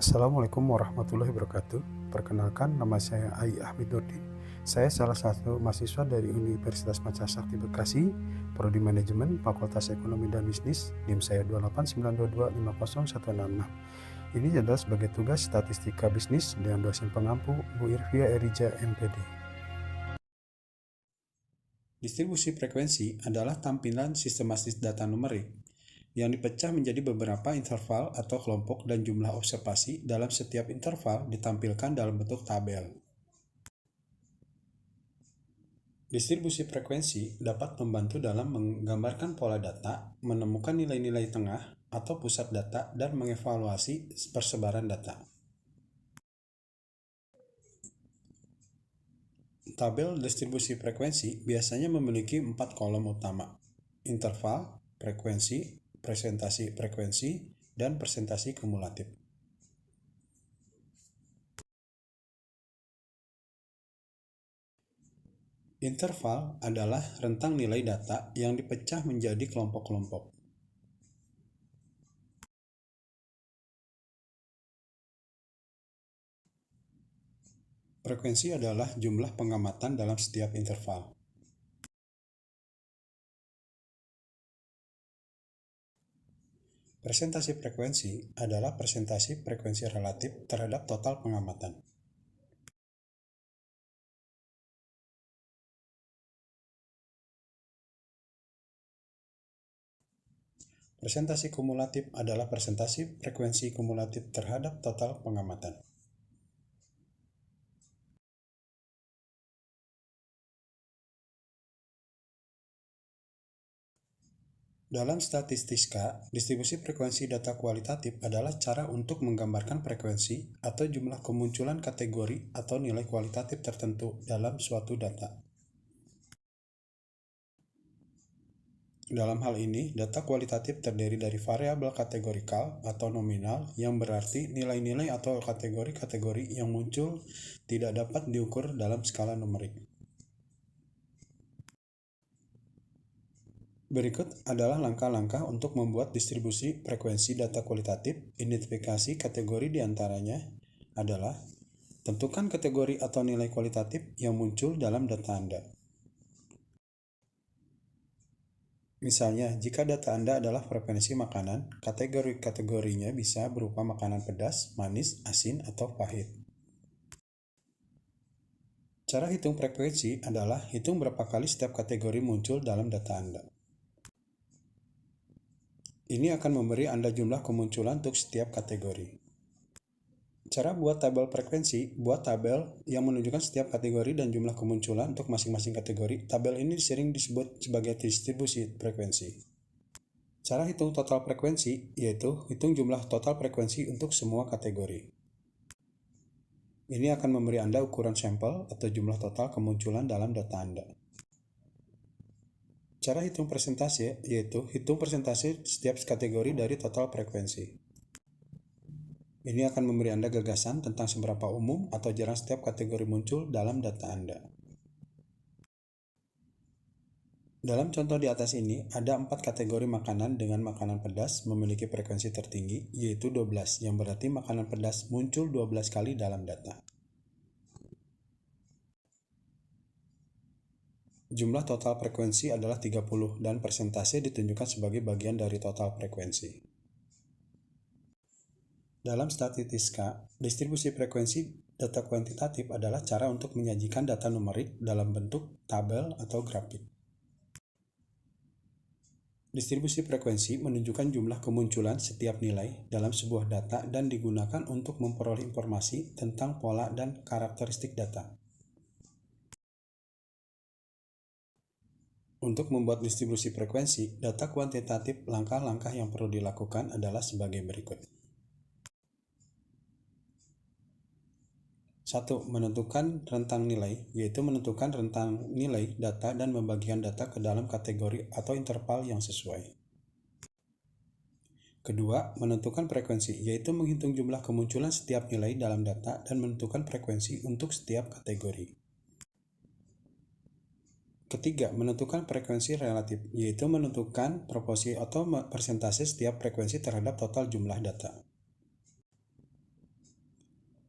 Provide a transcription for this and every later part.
Assalamualaikum warahmatullahi wabarakatuh. Perkenalkan, nama saya Ai Ahmad Nurdin. Saya salah satu mahasiswa dari Universitas Mancasakti Bekasi, Prodi Manajemen, Fakultas Ekonomi dan Bisnis, NIM saya 289225016. Ini adalah sebagai tugas statistika bisnis dengan dosen pengampu Bu Irvia Erija MPD. Distribusi frekuensi adalah tampilan sistematis data numerik yang dipecah menjadi beberapa interval atau kelompok dan jumlah observasi dalam setiap interval ditampilkan dalam bentuk tabel. Distribusi frekuensi dapat membantu dalam menggambarkan pola data, menemukan nilai-nilai tengah atau pusat data, dan mengevaluasi persebaran data. Tabel distribusi frekuensi biasanya memiliki 4 kolom utama: interval, frekuensi, presentasi frekuensi, dan presentasi kumulatif. Interval adalah rentang nilai data yang dipecah menjadi kelompok-kelompok. Frekuensi adalah jumlah pengamatan dalam setiap interval. Presentasi frekuensi adalah presentasi frekuensi relatif terhadap total pengamatan. Presentasi kumulatif adalah presentasi frekuensi kumulatif terhadap total pengamatan. Dalam statistika, distribusi frekuensi data kualitatif adalah cara untuk menggambarkan frekuensi atau jumlah kemunculan kategori atau nilai kualitatif tertentu dalam suatu data. Dalam hal ini, data kualitatif terdiri dari variabel kategorikal atau nominal, yang berarti nilai-nilai atau kategori-kategori yang muncul tidak dapat diukur dalam skala numerik. Berikut adalah langkah-langkah untuk membuat distribusi frekuensi data kualitatif. Identifikasi kategori diantaranya adalah: tentukan kategori atau nilai kualitatif yang muncul dalam data Anda. Misalnya, jika data Anda adalah frekuensi makanan, kategori-kategorinya bisa berupa makanan pedas, manis, asin, atau pahit. Cara hitung frekuensi adalah hitung berapa kali setiap kategori muncul dalam data Anda. Ini akan memberi Anda jumlah kemunculan untuk setiap kategori. Cara buat tabel frekuensi: buat tabel yang menunjukkan setiap kategori dan jumlah kemunculan untuk masing-masing kategori. Tabel ini sering disebut sebagai distribusi frekuensi. Cara hitung total frekuensi yaitu hitung jumlah total frekuensi untuk semua kategori. Ini akan memberi Anda ukuran sampel atau jumlah total kemunculan dalam data Anda. Cara hitung persentase yaitu hitung persentase setiap kategori dari total frekuensi. Ini akan memberi Anda gagasan tentang seberapa umum atau jarang setiap kategori muncul dalam data Anda. Dalam contoh di atas ini, ada 4 kategori makanan dengan makanan pedas memiliki frekuensi tertinggi, yaitu 12, yang berarti makanan pedas muncul 12 kali dalam data. Jumlah total frekuensi adalah 30 dan persentase ditunjukkan sebagai bagian dari total frekuensi. Dalam statistika, distribusi frekuensi data kuantitatif adalah cara untuk menyajikan data numerik dalam bentuk tabel atau grafik. Distribusi frekuensi menunjukkan jumlah kemunculan setiap nilai dalam sebuah data dan digunakan untuk memperoleh informasi tentang pola dan karakteristik data. Untuk membuat distribusi frekuensi data kuantitatif, langkah-langkah yang perlu dilakukan adalah sebagai berikut. 1. Menentukan rentang nilai, yaitu menentukan rentang nilai data dan membagikan data ke dalam kategori atau interval yang sesuai. Kedua, menentukan frekuensi, yaitu menghitung jumlah kemunculan setiap nilai dalam data dan menentukan frekuensi untuk setiap kategori. Ketiga, menentukan frekuensi relatif, yaitu menentukan proporsi atau persentase setiap frekuensi terhadap total jumlah data.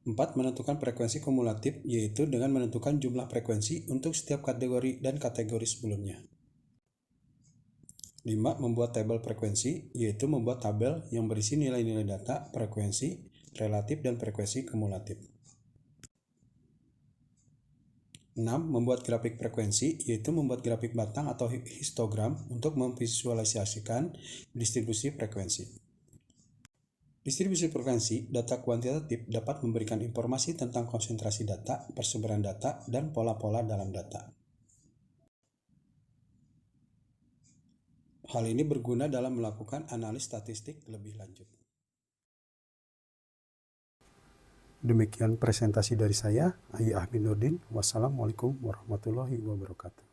4. Menentukan frekuensi kumulatif, yaitu dengan menentukan jumlah frekuensi untuk setiap kategori dan kategori sebelumnya. 5. Membuat tabel frekuensi, yaitu membuat tabel yang berisi nilai-nilai data, frekuensi, relatif, dan frekuensi kumulatif. 6. Membuat grafik frekuensi, yaitu membuat grafik batang atau histogram untuk memvisualisasikan distribusi frekuensi. Distribusi frekuensi data kuantitatif dapat memberikan informasi tentang konsentrasi data, persebaran data, dan pola-pola dalam data. Hal ini berguna dalam melakukan analis statistik lebih lanjut. Demikian presentasi dari saya, Ayy Ahmid Nurdin. Wassalamualaikum warahmatullahi wabarakatuh.